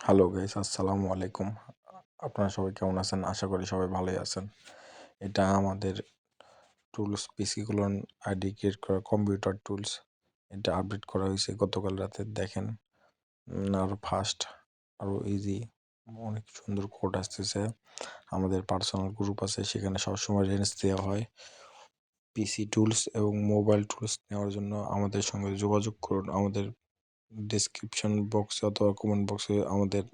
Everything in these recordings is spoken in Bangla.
হ্যালো গাইস, আসসালামু আলাইকুম। আপনারা সবাই কেমন আছেন? আশা করি সবাই ভালোই আছেন। এটা আমাদের টুলস পিসিগুলো আইডি ক্রিয়েট করা কম্পিউটার টুলস। এটা আপডেট করা হয়েছে গতকাল রাতে। দেখেন আরও ফাস্ট, আরও ইজি, অনেক সুন্দর কোড আসতেছে। আমাদের পার্সোনাল গ্রুপ আছে, সেখানে সবসময় রেঞ্জ দেওয়া হয়। পিসি টুলস এবং মোবাইল টুলস নেওয়ার জন্য আমাদের সঙ্গে যোগাযোগ করুন। আমাদের ডেসক্রিপশন বক্সে অথবা কমেন্ট বক্সে আমাদের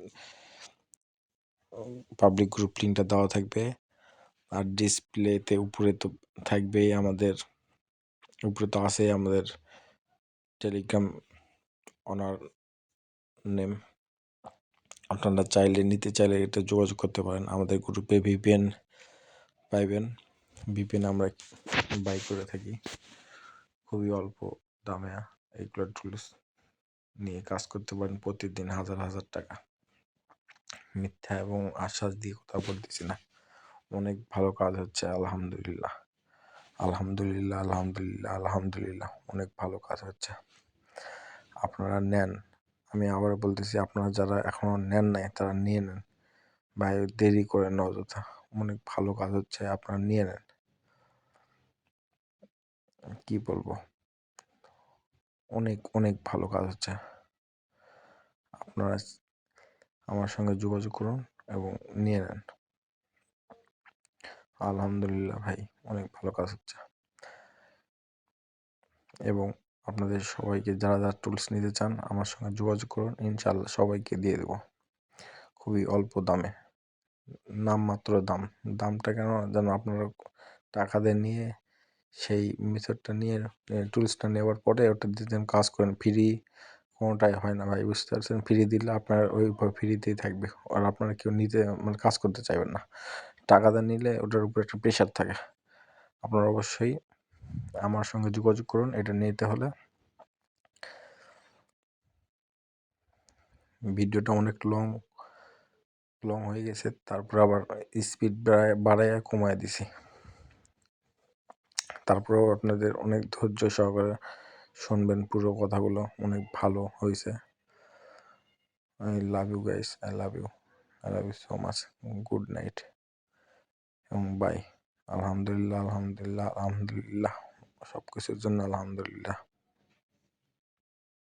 পাবলিক গ্রুপ লিঙ্কটা দেওয়া থাকবে। আর ডিসপ্লেতে উপরে তো থাকবেই, আমাদের উপরে তো আছে আমাদের টেলিগ্রাম ওনার নেম। আপনারা নিতে চাইলে এটা যোগাযোগ করতে পারেন। আমাদের গ্রুপে ভিপিএন পাইবেন। ভিপিএন আমরা বাই করে থাকি খুবই অল্প দামে। এইগুলো টুলস নিয়ে কাজ করতে পারেন প্রতিদিন হাজার হাজার টাকা। মিথ্যা এবং আশ্বাস দিয়ে কথা বলতেছি না, অনেক ভালো কাজ হচ্ছে। আলহামদুলিল্লাহ আলহামদুলিল্লাহ আলহামদুলিল্লাহ আলহামদুলিল্লাহ, অনেক ভালো কাজ হচ্ছে। আপনারা নেন। আমি আবার বলতেছি, আপনারা যারা এখনো নেন নাই তারা নিয়ে নেন ভাই, দেরি করেন না অযথা। অনেক ভালো কাজ হচ্ছে, আপনারা নিয়ে নেন। কি বলবো, অনেক অনেক ভালো কাজ হচ্ছে। আপনারা আমার সঙ্গে যোগাযোগ করুন এবং নিয়ে নেন। আলহামদুলিল্লাহ ভাই, অনেক ভালো কাজ হচ্ছে। এবং আপনাদের সবাইকে যারা যারা টুলস নিতে চান আমার সঙ্গে যোগাযোগ করুন, ইনশাল্লাহ সবাইকে দিয়ে দেবো খুবই অল্প দামে। নামমাত্র দাম। দামটা কেন যেন আপনারা টাকা দিয়ে নিয়ে সেই মেথডটা নিয়ে টুলসটা নেওয়ার পরে ওটা দিয়ে কাজ করেন। ফ্রি কোনোটাই হয় না ভাই, বুঝতে পারছেন? ফ্রি দিলে আপনার ওই ফ্রিতেই থাকবে, আর আপনারা কেউ নিতে কাজ করতে চাইবেন না। টাকা দিয়ে নিলে ওটার উপর একটা প্রেশার থাকে। আপনারা অবশ্যই আমার সঙ্গে যোগাযোগ করুন এটা নিতে হলে। ভিডিওটা অনেক লং হয়ে গেছে, তারপর আবার স্পিড বাড়াইয়া কমায় দিছি। তারপরেও আপনাদের অনেক ধৈর্য সহকারে শুনবেন পুরো কথাগুলো, অনেক ভালো হয়েছে। I love you guys, I love you so much. Good night এবং বাই। আলহামদুলিল্লাহ আলহামদুলিল্লাহ আলহামদুলিল্লাহ, সব কিছুর জন্য আলহামদুলিল্লাহ।